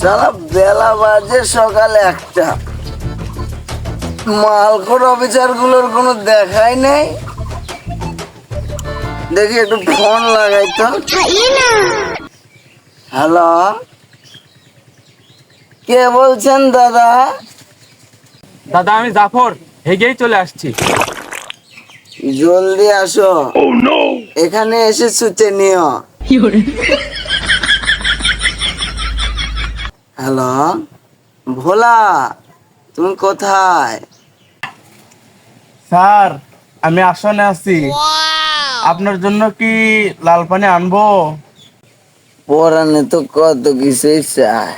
সারা বেলা বাজে সকাল 1টা, মালখোর অফিসার গুলোর কোনো দেখাই নেই। দেখি একটু ফোন লাগাই তো। হ্যালো, কে বলছেন দাদা? দাদা আমি জাফর, হেগেই চলে আসছি। জলদি আসো। এখানে এসে সুচে নিও। হ্যালো, ভোলা, তুমি কোথায়? স্যার আমি আসনে আছি, আপনার জন্য কি লাল পানি আনবো? পরানে তো কত কিছুই চায়,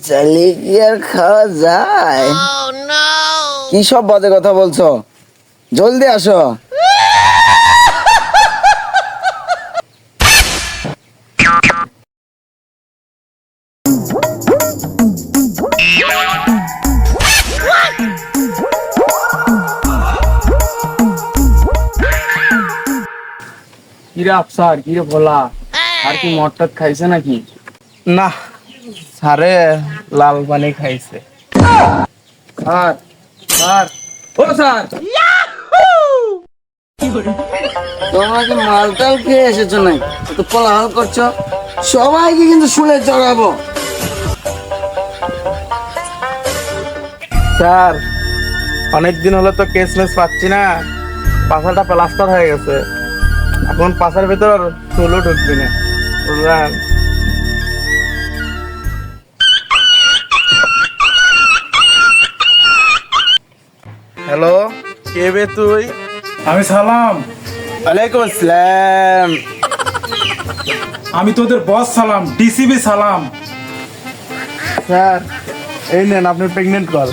চাইলে কি আর খাওয়া যায়? কি সব বাজে কথা বলছো? জলদি আসো। কিরে আফসার, কিরে ভোলা, আর কি মদটাত খাইছে নাকি? না স্যারে লাল পানি খাইছে। স্যার স্যার ও স্যার, তোমরা কি মালটাল খেয়ে এসেছো নাকি? তো কোলাহল করছো, সবাইকে কিন্তু শুনে চড়াবো। স্যার অনেকদিন হলো তো কেস মেস পাচ্ছি না, পাছাটা প্লাস্টার হয়ে গেছে, এখন পাছার ভেতর চুলও ঢুকবি না, বুঝলেন? হ্যালো, কে বে তুই? আমি সালাম। ওয়ালাইকুম আসসালাম। আমি তোদের বস সালাম, ডিসিবি সালাম। স্যার এই নেন আপনি প্রেগনেন্ট কল।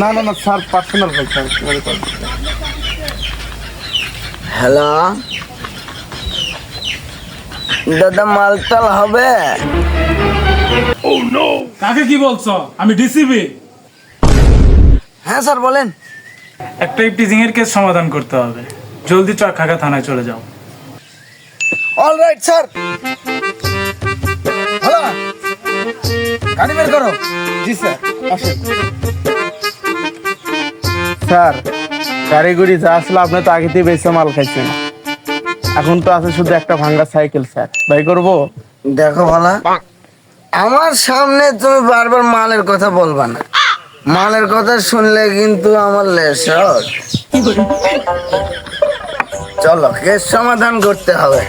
না না না sir, personal call sir. Hello দাদা, মালটাল হবে? কাকে কি বলছো? আমি ডিসিবি। হ্যাঁ স্যার বলেন। একটা ইপটিজিং এর কেস সমাধান করতে হবে, জলদি চকখাকা থানায় চলে যাও। All right sir. হ্যালো, গাড়ি বের করো। জি স্যার, আসেন। স্যার গাড়ি যা আসলে আপনি তো আগেতেই বেশি মাল খাইছেন, এখন তো আছে শুধু একটা ভাঙ্গা সাইকেল। স্যার বাই করবো? দেখো ভালা, আমার সামনে তুমি বারবার মালের কথা বলবা না। মালের কথা শুনলে কিন্তু আমার লেশ। চলো কেস সমাধান করতে হবে।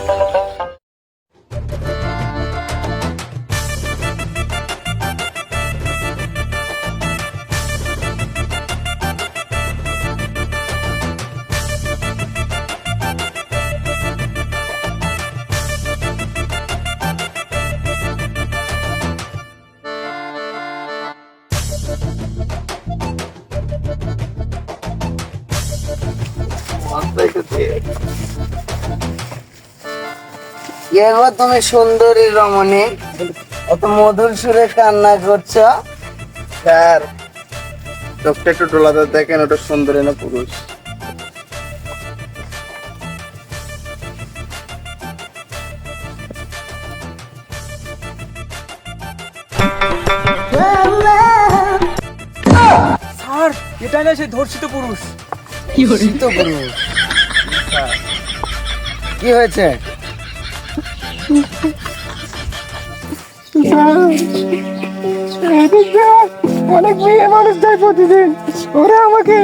কে গো তুমি সুন্দরী রমণী, এত মধুর সুরে কান্না করছো? স্যার চোখটা একটু ডোলাতে দেখেন, ওটা সুন্দরী না পুরুষ? স্যার এটা না সেই ধর্ষিত পুরুষ। ধর্ষিত পুরুষ? কি হয়েছে? অনেক মেয়ে মানুষ যায় প্রতিদিন, ওরা আমাকে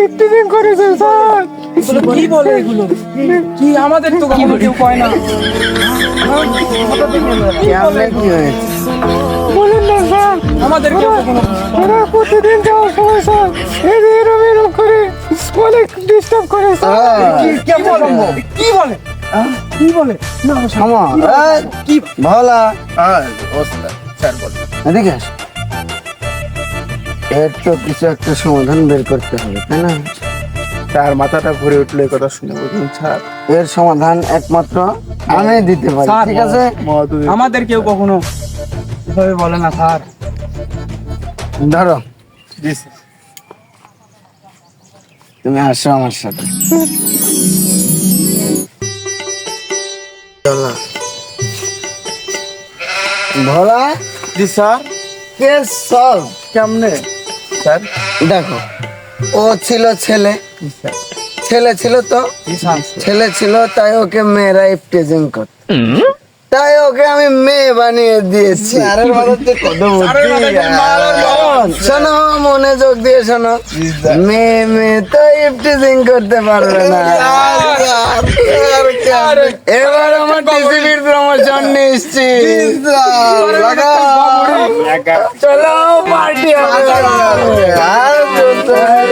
ইফটিজিং করেছে স্যার। কি বলে এগুলো? কি আমাদের তো কখনো কেউ কয় না। কেমনে কি হয়েছে? বলেন না স্যার, আমাদের কেউ কখনো। ওরা প্রতিদিন যাওয়ার সময় স্যার এরম করে অনেক ডিস্টার্ব করে স্যার। কি বলে? কি বলে? না থামো। এই, কি ভোলা, স্যার বলে? এদিকে আস। এর তো কিছু একটা সমাধান বের করতে হবে, তাই না? তার মাথাটা ঘুরে উঠলো এই কথা শুনে, বুঝুন স্যার। এর সমাধান একমাত্র আমি দিতে পারি, ঠিক আছে? আমাদের কেউ কখনো এভাবে বলে না স্যার। ধরো, জি স্যার। তুমি আসো আমার সাথে। চলো। ভোলা জি স্যার কেস সলভ। কেমনে স্যার? দেখো, ও ছিল ছেলে, ছেলে ছিল তো, ছেলে ছিল তাই ওকে মেয়েরা ইফটিজিং করত, তাই ওকে আমি মেয়ে বানিয়ে দিয়েছি। শোনো, মনোযোগ দিয়ে শোনো, মেয়ে মেয়ে তো ইফটিজিং করতে পারবে না। এবার আমার টিসিবির প্রমোশন নিশ্চিত। চলো পার্টি হবে। আর বলতে হবে